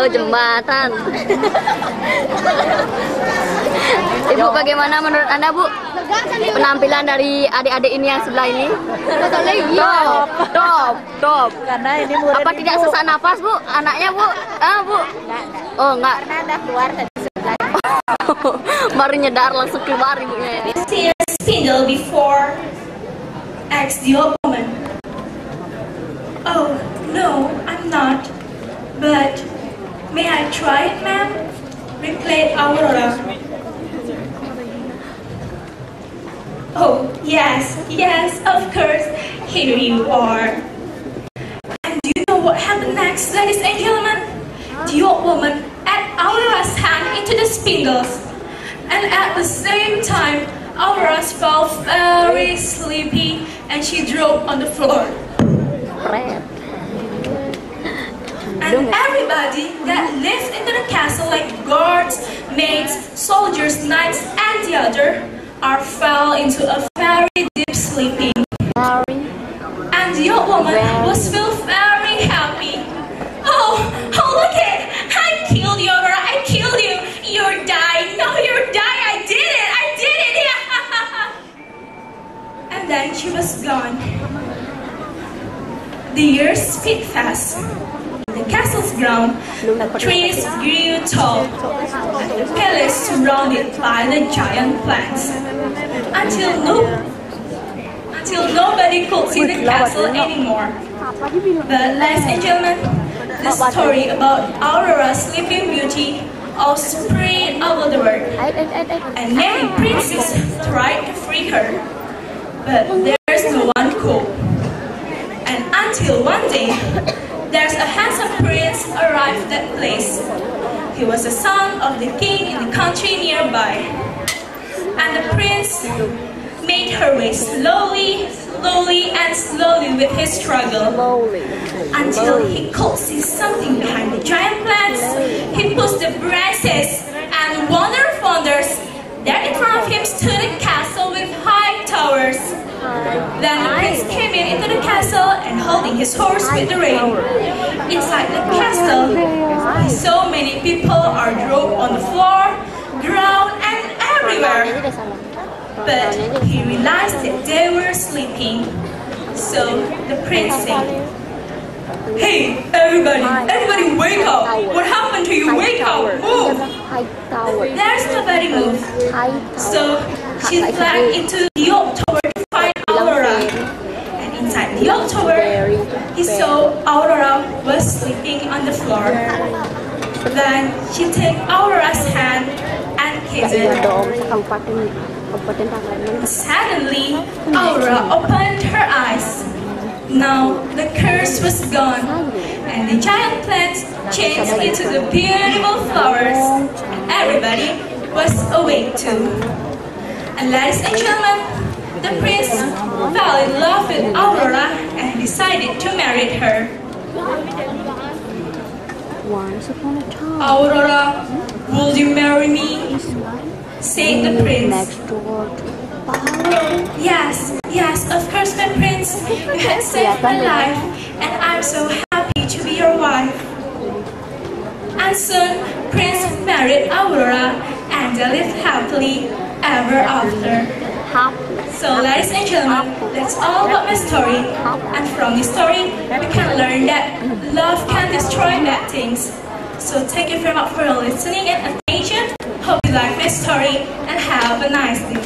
jembatan. Ibu, bagaimana menurut Anda, Bu? Penampilan dari adik-adik ini yang sebelah ini? Top. Karena ini murid. Apa tidak sesak napas, Bu? Anaknya, Bu? Bu? Oh, enggak. Karena ada keluar tadi sebelah. Baru nyedar langsung keluar ibunya. See a spindle before? Asked the old woman. Oh, no, I'm not. But may I try it, ma'am? Replied Aurora. Oh, yes, of course. Here you are. And do you know what happened next, ladies and gentlemen? The old woman added Aurora's hand into the spindles. And at the same time, Aurora felt very sleepy and she dropped on the floor. And everybody that lived into the castle, like guards, maids, soldiers, knights, and the other, fell into a very deep sleeping. And the old woman was feel very happy. Oh, look it! I killed you, Aurora! I killed you! You're dying! No, you're dying! I did it! And then she was gone. The years speed fast. The castle's ground, the trees grew tall, and the palace surrounded by the giant plants. Until nobody could see the castle anymore. But ladies and gentlemen, the story about Aurora's Sleeping Beauty all spread over the world, and many princes tried to free her, but there's no one could. And until one day, there's a handsome prince arrived at that place. He was the son of the king in the country nearby. And the prince made her way slowly with his struggle. Until he could see something behind the giant plants. He pushed the branches and wonders. There in front of him stood a castle with high towers. Then the prince came into the castle and holding his horse with the rein. Inside the castle, so many people are dropped on the floor, ground, and everywhere. But he realized that they were sleeping. So the prince said, "Hey, everybody wake up! What happened to you? Wake up! Move!" But there's nobody moved. So she fled into the old tower to find Aurora. And inside the old tower, he saw Aurora was sleeping on the floor. Then she took Aurora's hand and kissed it. Suddenly, Aurora opened her eyes. Now the curse was gone, and the giant plants changed into the beautiful flowers, and everybody was awake too. And ladies and gentlemen, the prince fell in love with Aurora and decided to marry her. "Aurora, will you marry me?" said the prince. Yes, of course, my prince. You had saved my life, and I'm so happy to be your wife. And soon, Prince married Aurora, and they lived happily ever after. So, ladies and gentlemen, that's all about my story. And from this story, we can learn that love can destroy bad things. So, thank you very much for listening and attention. Hope you like my story, and have a nice day.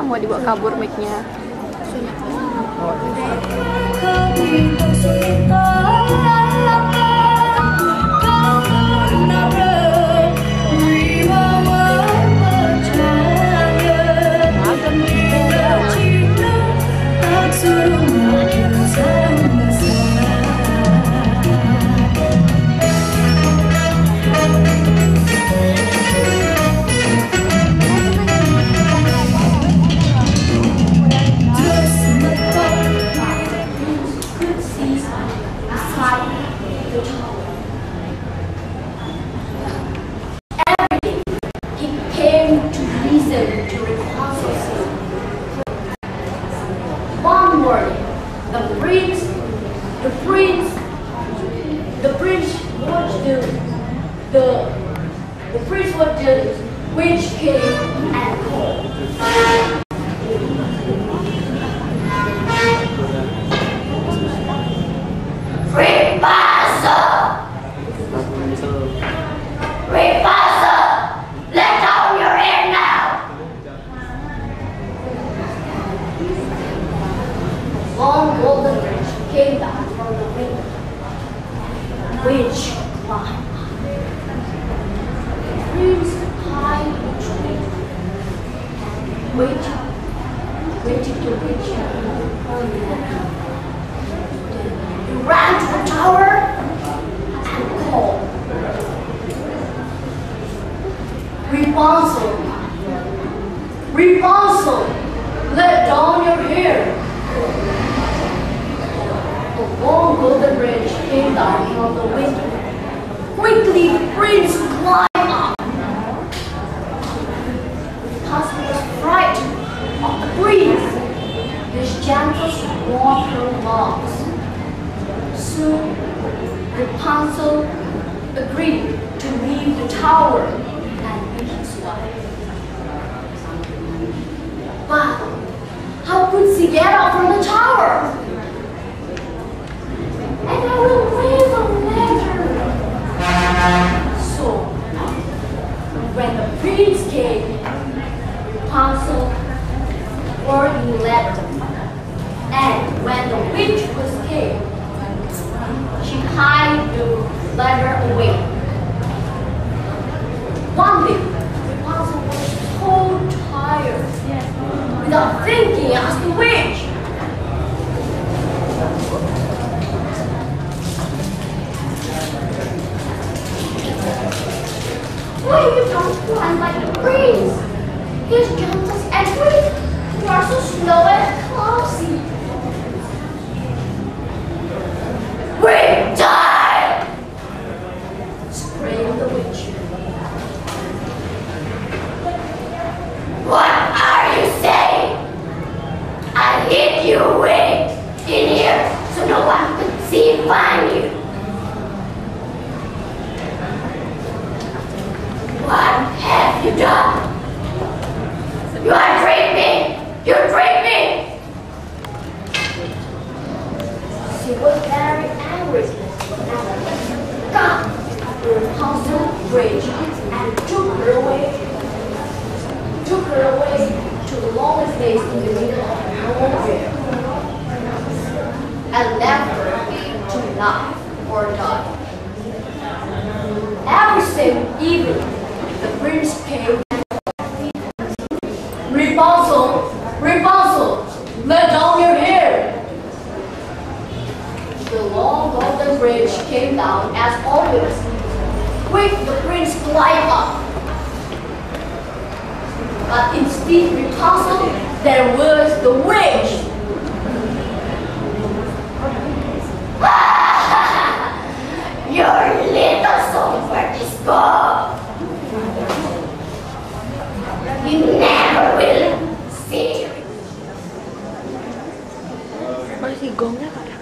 Mau dibawa kabur mic-nya. Fight. witch climbed up. Prince climbed the tree and waited to reach him. He ran to the tower and called, Rapunzel, Rapunzel, let down your hair. A long golden bridge came down from the window. Quickly, the prince climbed up. Rapunzel was frightened of the breeze. His gentles warmed her lungs. Soon, Rapunzel agreed to leave the tower and be his wife. But how could she get out from the tower? And I will leave a letter. So, when the prince came, Rapunzel wrote the letter. And when the witch came, she hid the letter away. One day, Rapunzel was so tired. Without thinking, asked the witch, why you don't fly like the prince? His gentle and weak. You are so slow and clumsy. We die! Screamed the witch. What are you saying? I hid you away in here so no one could see and find you. What have you done? You are dreaming! You tricked me! She was very angry and got Rapunzel rage and took her away to the longest place in the middle of nowhere and left her to die or die. Every same evening, the prince came. Rapunzel, Rapunzel, let down your hair. The long golden bridge came down as always. Quick, the prince climbed up. But instead of Rapunzel, there was the witch. Your little soul for disco. You never will see. Masih gongnya kak ya?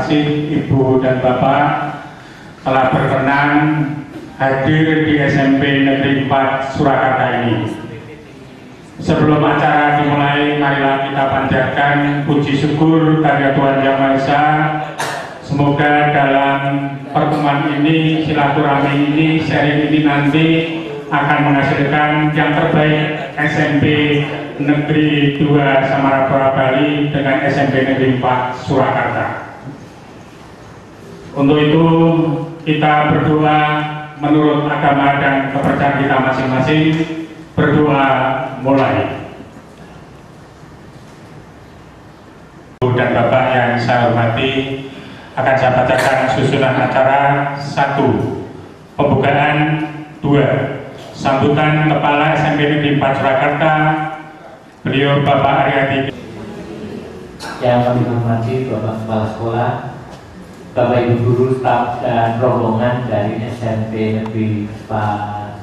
kasih Ibu dan Bapak telah berkenan hadir di SMP Negeri 4 Surakarta ini. Sebelum acara dimulai, marilah kita panjatkan puji syukur kepada Tuhan Yang Maha Esa. Semoga dalam pertemuan ini, silaturahmi ini, sharing ini nanti akan menghasilkan yang terbaik SMP Negeri 2 Samarapura Bali dengan SMP Negeri 4 Surakarta. Untuk itu kita berdoa menurut agama dan kepercayaan kita masing-masing. Berdoa mulai. Ibu dan Bapak yang saya hormati, akan saya bacakan susunan acara. 1. Pembukaan. 2. Sambutan Kepala SMP Negeri 4 Surakarta, beliau Bapak Aryadi. Yang kami hormati Bapak Kepala Sekolah, Bapak Ibu Guru, staf dan rombongan dari SMP Negeri 4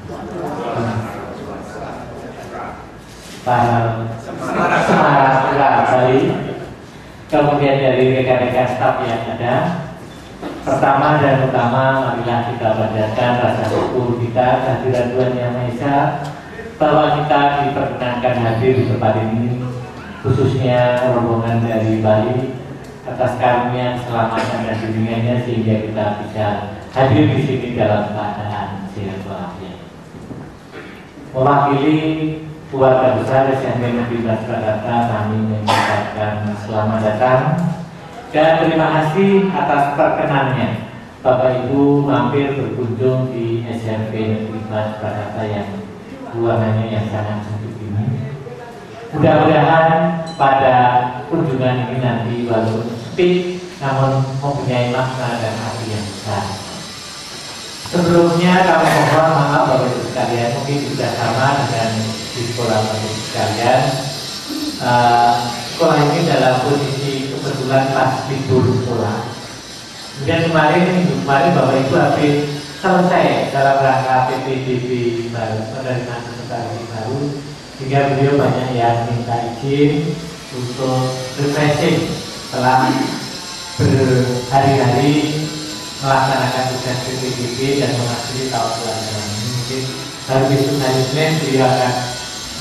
Semarapura Bali, kemudian dari rekan-rekan staf yang ada. Pertama dan utama, marilah kita panjatkan rasa syukur kita kehadiran Tuhan Yang Maha Esa bahwa kita diperkenankan hadir di tempat ini, khususnya rombongan dari Bali, atas karunia keselamatan dan bimbingannya sehingga kita bisa hadir di sini dalam keadaan sehat walafiat. Mewakili keluarga besar SMP Negeri 4 Surakarta, kami mengucapkan selamat datang dan terima kasih atas perkenannya Bapak Ibu mampir berkunjung di SMP Negeri 4 Surakarta yang ruangannya yang sangat sempit ini. Mudah-mudahan pada kunjungan ini nanti walaupun sempit namun mempunyai makna dan arti yang besar. Sebelumnya kami mohon maaf Bapak Ibu sekalian, mungkin sudah sama dengan di sekolah Bapak Ibu sekalian. Sekolah ini dalam posisi kebetulan pas libur sekolah. Kemudian minggu kemarin Bapak Ibu habis selesai dalam rangka PPDB baru, penerimaan peserta didik baru, sehingga beliau banyak yang minta izin untuk refreshing setelah berhari-hari melaksanakan tugas PPDB dan mengakhiri tahun pelajaran ini. Mungkin baru besok hari Senin beliau akan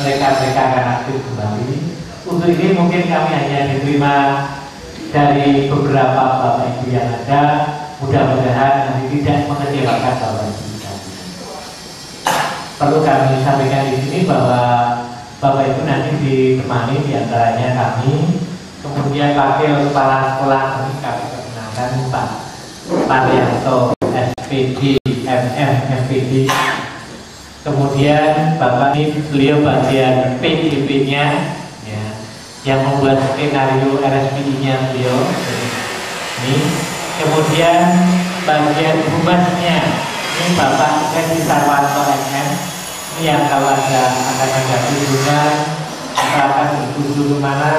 mereka akan aktif kembali. Untuk ini mungkin kami hanya diterima dari beberapa Bapak Ibu yang ada. Mudah-mudahan nanti tidak mengecewakan Bapak Ibu sekalian. Perlu kami sampaikan di sini bahwa Bapak Ibu nanti ditemani diantaranya kami, kemudian Wakil Kepala Sekolah kami perkenalkan Pak Paryanto SPD MM MPD. Kemudian Bapak ini beliau bagian PDP-nya ya, yang membuat skenario RSPI-nya beliau ini. Kemudian bagian humasnya ini Bapak Edi Sarwanto MM, ini yang kalau akan ada kunjungan kita akan berkunjung kemana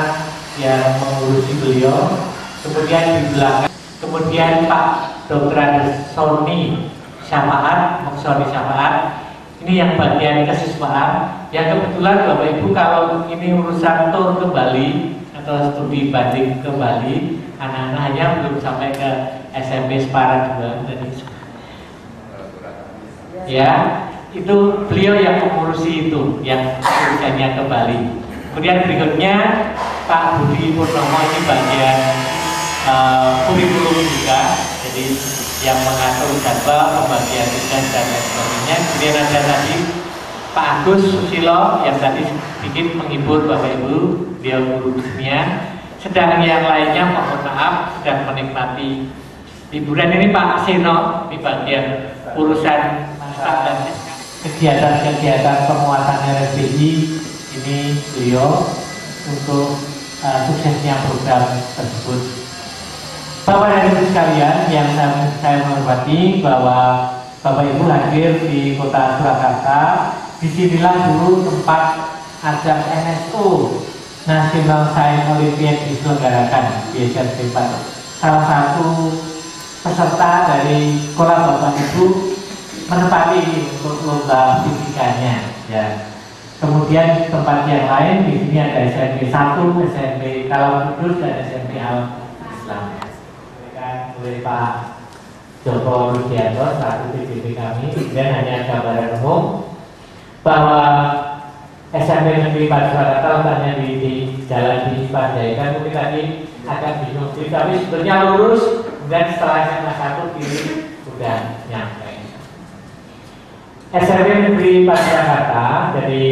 yang mengurusi beliau. Kemudian di belakang, kemudian Pak Dr. Sony Syafaat, ini yang bagian kesiswaan. Yang kebetulan Bapak Ibu kalau ini urusan tur ke Bali atau studi banding ke Bali, anak-anaknya belum sampai ke SMP Separa 2 tadi. Ya, itu beliau yang mengurusi itu, yang urusannya ke Bali. Kemudian berikutnya Pak Budi Purnomo, ini bagian kurikulum juga, jadi yang mengatur jadwal, pembagian tugas dan lain sebagainya. Kemudian ada tadi Pak Agus Susilo yang tadi sedikit menghibur Bapak Ibu, dia guru kimia. Sedang yang lainnya mohon maaf sedang menikmati hiburan. Ini Pak Seno di bagian urusan dan kegiatan-kegiatan penguatan RSPI ini beliau untuk suksesnya program tersebut. Bapak dan Ibu sekalian yang saya hormati, bahwa Bapak Ibu hadir di kota Surakarta. Disinilah dulu tempat ajang NSO National Science Olympiad diselenggarakan di SMP 4. Salah satu peserta dari sekolah Bapak Ibu menempati untuk lomba fisikanya. Ya. Kemudian tempat yang lain di sini ada SMP 1, SMP Kalam Kudus dan SMP Al Islam. oleh Pak Joko Rudianto selaku PDP kami. Kemudian hanya gambaran umum bahwa SMP Negeri 4 Surakarta letaknya di jalan di Panjaitan, mungkin tadi akan bingung, tapi sebenarnya lurus, kemudian setelah SMA 1 kiri sudah nyampe. SMP Negeri 4 Surakarta, jadi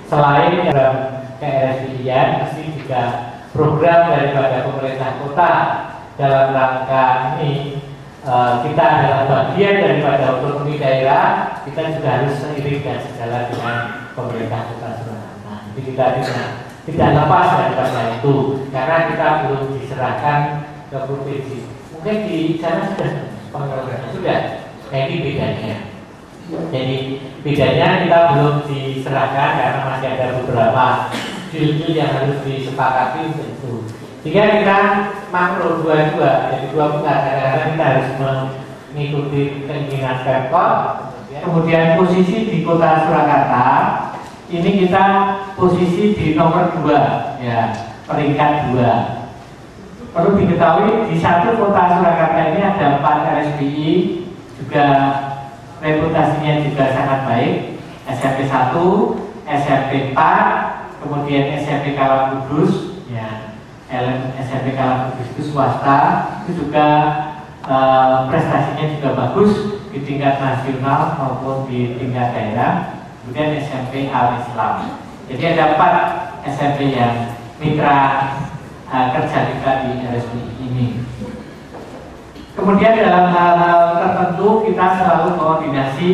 selain program KRSPI-an, pasti juga program daripada pemerintah kota dalam rangka ini. Kita adalah bagian daripada otonomi daerah, kita juga harus seiring dan sejalan dengan pemerintah kota Surakarta. Jadi kita tidak lepas daripada itu, karena kita belum diserahkan ke provinsi. Mungkin di sana sudah. Nah, ini bedanya. Jadi bedanya kita belum diserahkan karena masih ada beberapa deal-deal yang harus disepakati untuk itu. Jika kita makro dua-dua, jadi dua pihak, kadang-kadang kita harus mengikuti keinginan Pemkot. Kemudian posisi di kota Surakarta, ini kita posisi di nomor 2, ya, peringkat 2. Perlu diketahui di satu kota Surakarta ini ada 4 RSPI, juga reputasinya juga sangat baik. SMP 1, SMP 4, kemudian SMP Kalam Kudus, ya. SMP Kalam Kudus itu swasta, itu juga prestasinya juga bagus di tingkat nasional maupun di tingkat daerah. Kemudian SMP Al-Islam. Jadi ada 4 SMP yang mitra kerja kita di RSPI ini. Kemudian dalam hal-hal tertentu kita selalu koordinasi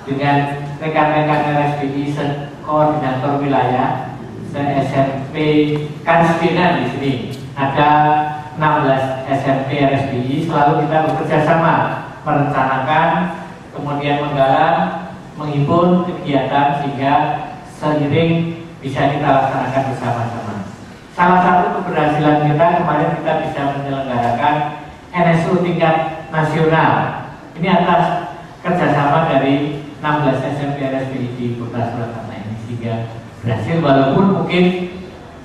dengan rekan-rekan RSPI, koordinator wilayah. SMP Kanspinan di sini ada 16 SMP RSPI, selalu kita bekerja sama merencanakan, kemudian menggalang, menghimpun kegiatan sehingga seiring bisa kita laksanakan bersama-sama. Salah satu keberhasilan kita kemarin kita bisa menyelenggarakan NSU tingkat nasional. Ini atas kerjasama dari 16 SMP RSPI di Kota Surakarta ini, sehingga berhasil, walaupun mungkin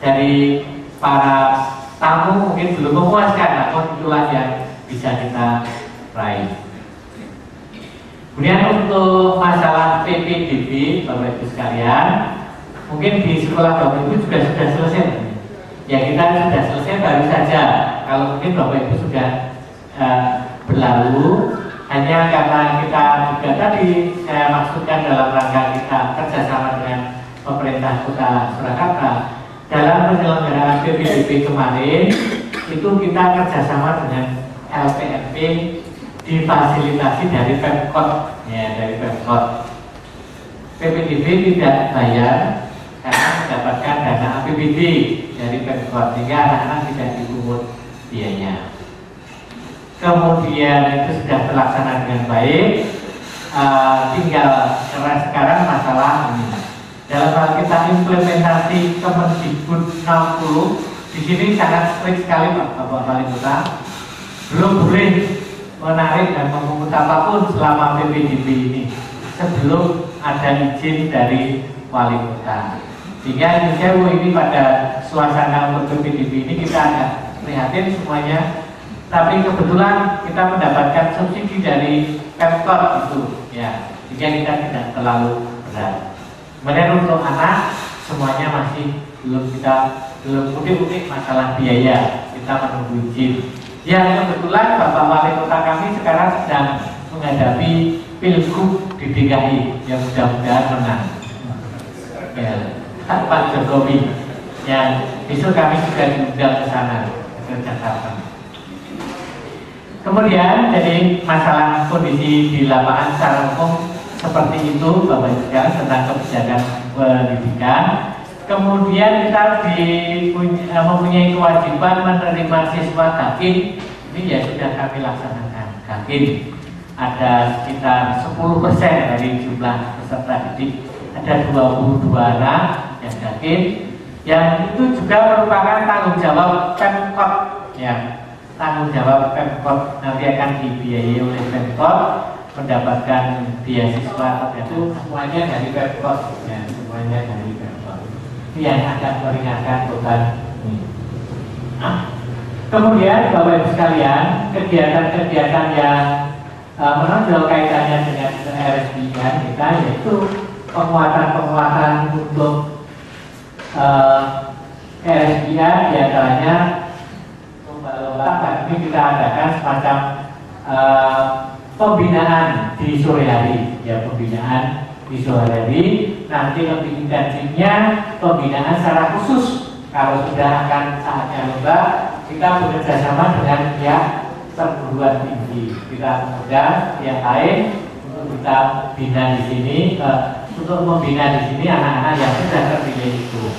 dari para tamu mungkin belum memuaskan, namun itulah yang bisa kita raih. Kemudian untuk masalah PPDB, Bapak Ibu sekalian, mungkin di sekolah Bapak Ibu juga sudah selesai. Ya, kita sudah selesai baru saja. Kalau mungkin Bapak Ibu sudah berlalu, hanya karena kita juga tadi saya maksudkan dalam rangka kita kerjasama dengan pemerintah Kota Surakarta dalam penyelenggaraan PPDB kemarin itu kita kerjasama dengan LPMP difasilitasi dari Pemkot, ya, dari Pemkot. PPDB tidak bayar karena mendapatkan dana APBD dari Pemkot, sehingga anak-anak tidak dipungut biayanya. Kemudian itu sudah terlaksana dengan baik. Tinggal sekarang masalah ini. Dalam hal kita implementasi Kemendikbud 60, di sini sangat strict sekali Bapak Wali Kota, belum boleh menarik dan memungut apapun selama PPDB ini sebelum ada izin dari Wali Kota. Sehingga ini pada suasana untuk PPDB ini kita agak prihatin semuanya, tapi kebetulan kita mendapatkan subsidi dari Pemkot itu, ya, sehingga kita tidak terlalu berat. Kemudian untuk anak semuanya masih belum mungkin masalah biaya, kita menunggu izin. Yang kebetulan Bapak Wali Kota kami sekarang sedang menghadapi Pilgub di DKI yang mudah-mudahan menang. Ya, Pak Jokowi yang besok kami juga diundang ke sana ke Jakarta. Kemudian jadi masalah kondisi di lapangan secara umum seperti itu Bapak Ibu sekalian tentang kebijakan pendidikan. Kemudian kita mempunyai kewajiban menerima siswa gakin. Ini ya sudah kami laksanakan. Gakin ada sekitar 10% dari jumlah peserta didik. Ada 22 anak yang gakin. Yang itu juga merupakan tanggung jawab Pemkot, ya. Tanggung jawab Pemkot nanti akan dibiayai oleh Pemkot, mendapatkan beasiswa itu semuanya dari Pemkot, ya, semuanya dari Pemkot. Itu yang akan meringankan beban ini. Kemudian Bapak Ibu sekalian, kegiatan-kegiatan yang menonjol kaitannya dengan RSBIan kita yaitu penguatan-penguatan untuk RSBIan, diantaranya lomba-lomba. Ini kita adakan semacam pembinaan di sore hari, ya, pembinaan di sore hari. Nanti lebih intensifnya pembinaan secara khusus. Kalau sudah akan saatnya lomba, kita bekerja sama dengan pihak perguruan tinggi. Kita mengundang pihak lain untuk kita bina di sini, untuk membina di sini anak-anak yang sudah terpilih itu.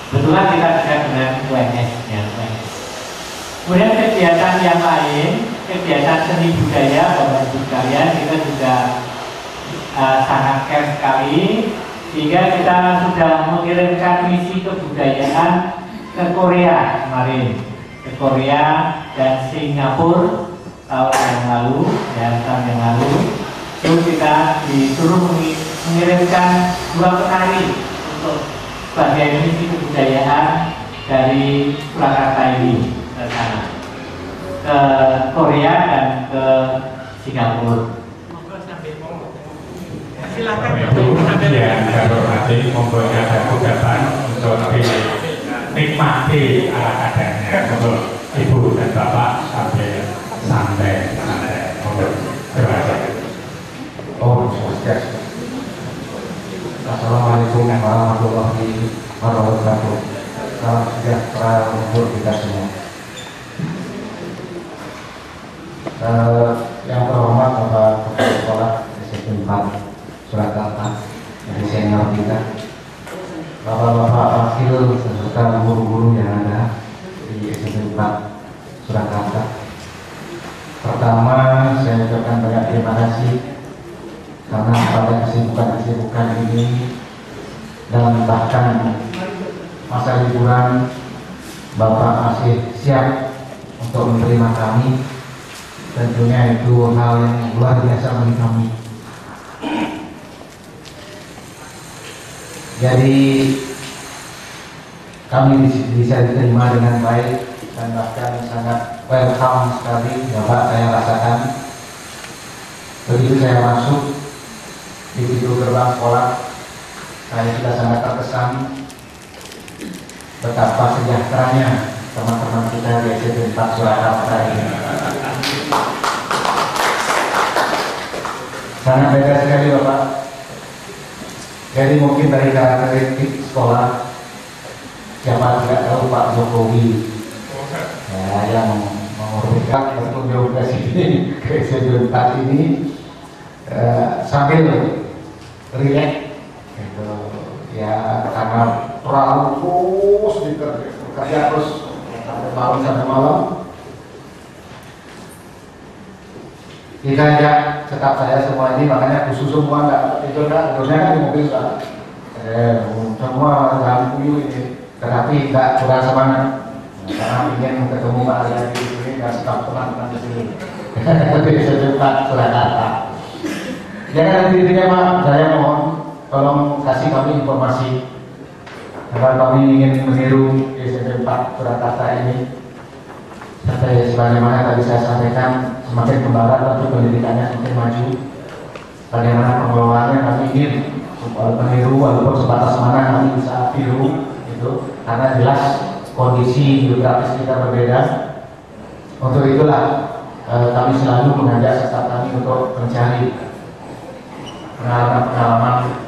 Kebetulan kita dekat dengan UNS-nya. Kemudian kegiatan yang lain, kegiatan seni budaya, Bapak Ibu sekalian, kita juga sangat care sekali, sehingga kita sudah mengirimkan misi kebudayaan ke Korea kemarin, ke Korea dan Singapura tahun yang lalu, tahun yang lalu itu kita disuruh mengirimkan 2 penari untuk sebagai misi kebudayaan dari Surakarta ini ke sana, ke Korea dan ke Singapura. Silakan yang saya hormati, monggo ada ucapan untuk dinikmati ala kadarnya untuk Ibu dan Bapak sambil santai. Monggo. Terima kasih. Om Swastiastu. Assalamualaikum warahmatullahi wabarakatuh. Salam sejahtera untuk kita semua. Yang terhormat Bapak Kepala Sekolah SMP 4 Surakarta, dari senior kita, bapak-bapak wakil serta guru-guru yang ada di SMP 4 Surakarta. Pertama, saya ucapkan banyak terima kasih karena pada kesibukan-kesibukan ini dan bahkan masa liburan, Bapak masih siap untuk menerima kami. Tentunya itu hal yang luar biasa bagi kami. Jadi kami bisa diterima dengan baik dan bahkan sangat welcome sekali, Bapak, saya rasakan. Begitu saya masuk di pintu gerbang sekolah, saya sudah sangat terkesan betapa sejahteranya teman-teman kita di SMP 4 Surakarta ini. Sangat beda sekali, Bapak. Jadi mungkin dari karakteristik sekolah, siapa tidak tahu Pak Jokowi ya, yang mengorbitkan berkunjung ke sini, ke SMP 4 ini sambil rileks gitu. Ya, karena terlalu terus bekerja terus sampai malam. Kita ajak tetap saya semua ini, makanya khusus semua enggak itu tidurnya kan di mobil kan. Semua dalam kuyuh ini, tetapi enggak kurang semangat karena ingin ketemu Pak Arya di sini dan staf teman-teman di sini. Tapi secepat Surakarta. Jangan intinya Pak, saya mohon tolong kasih kami informasi karena kami ingin meniru SMP 4 Surakarta ini. Sampai sebagaimana tadi saya sampaikan, semakin kembaran tentu pendidikannya semakin maju. Bagaimana pengelolaannya kami ingin meniru, walaupun sebatas mana kami bisa tiru gitu, karena jelas kondisi geografis kita berbeda. Untuk itulah kami selalu mengajak staf kami untuk mencari pengalaman-pengalaman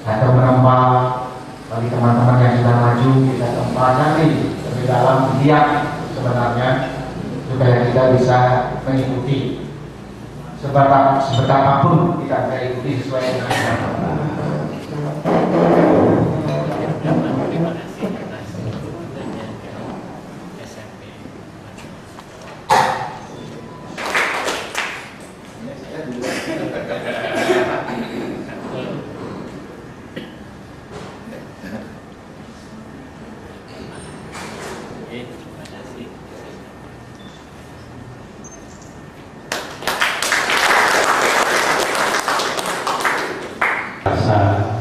atau menambah bagi teman-teman yang sudah maju, kita tempatkan lebih dalam giat sebenarnya supaya kita bisa mengikuti sebetapapun kita bisa ikuti sesuai dengan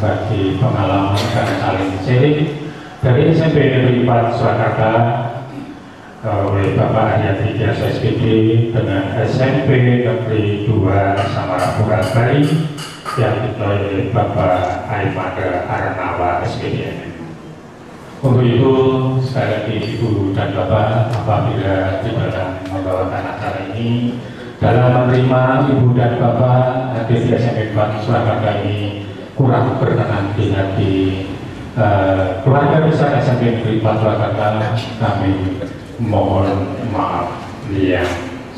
bagi pengalaman dan saling sharing Dari SMP Negeri 4 Surakarta oleh Bapak Haryadi Dias SPD dengan SMP Negeri 2 Samarapura Bali yang diketuai oleh Bapak Aimada Arnawa SPD. Untuk itu, sekali lagi Ibu dan Bapak, apabila di dalam membawakan acara ini, dalam menerima Ibu dan Bapak hadir di SMP 4 Surakarta ini kurang berkenan di hati keluarga besar SMP Negeri 4 Surakarta, kami mohon maaf yang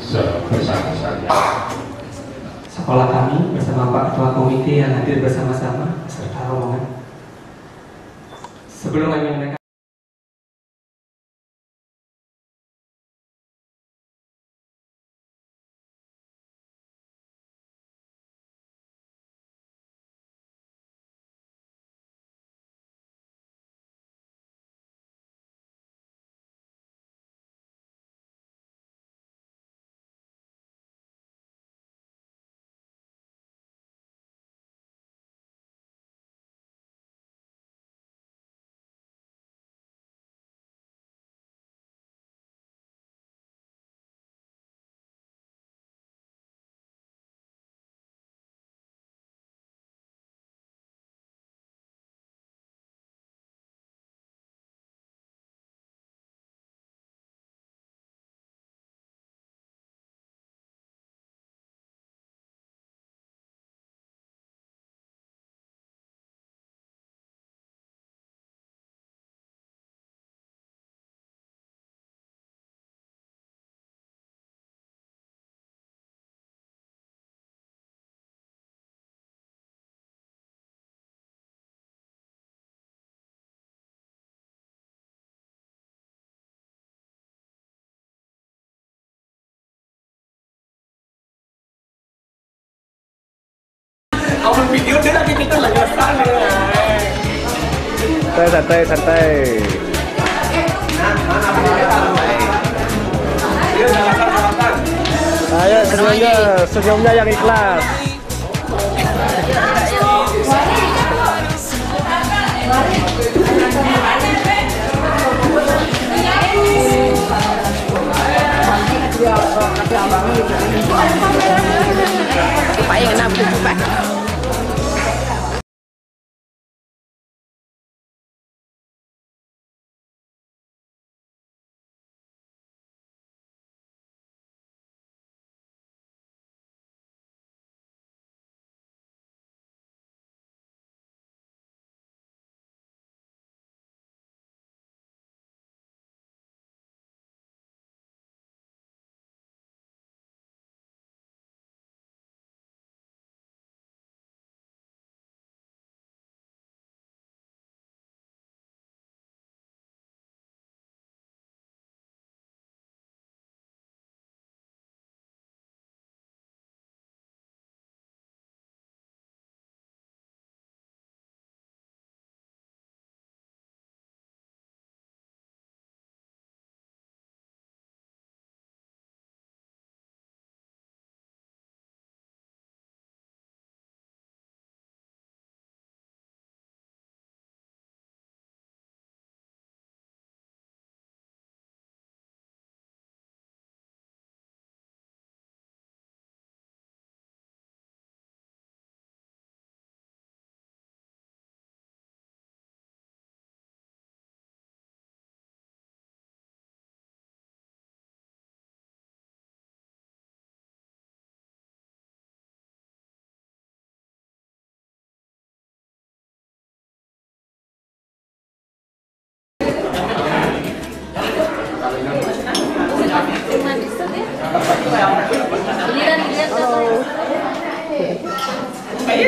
sebesar-besarnya. Sekolah kami bersama Pak Ketua Komite yang hadir bersama-sama serta rombongan. Sebelum kami mendengar santai. Ayo senyumnya yang ikhlas. Pak yang enak betul Pak.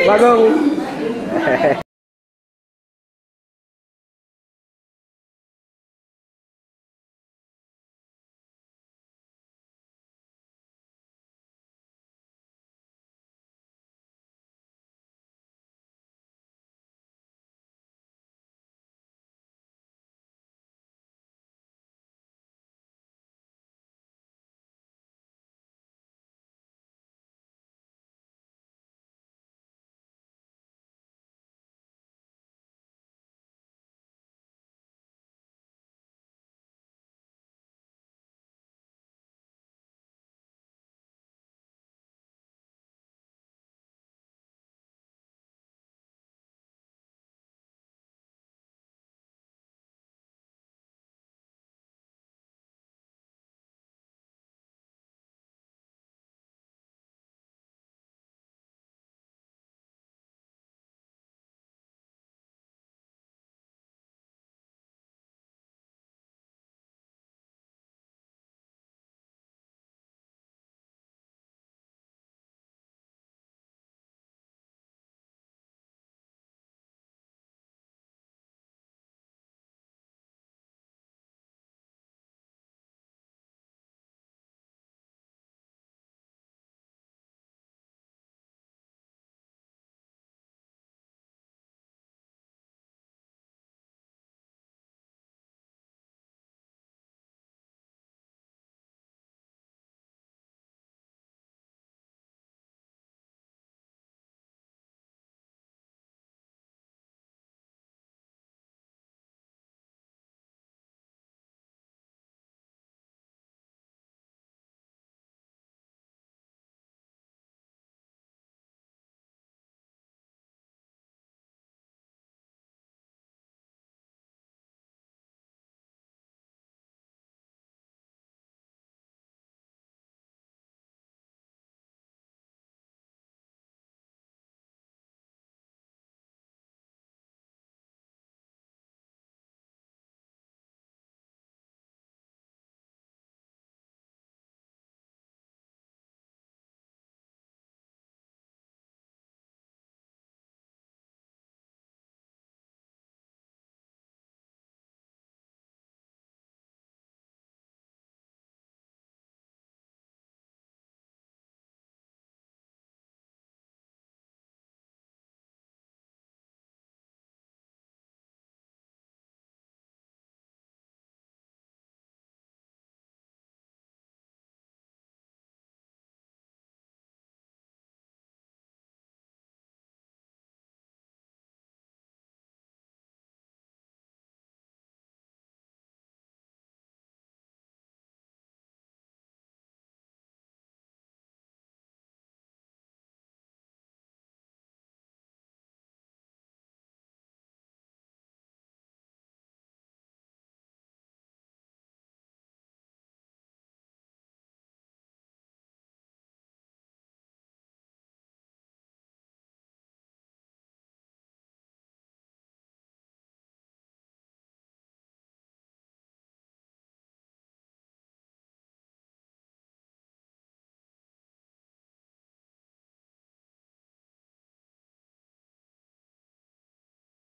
Bagong.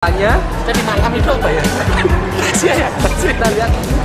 Tanya, jadi malam itu apa ya? Rahasia ya? Kita lihat.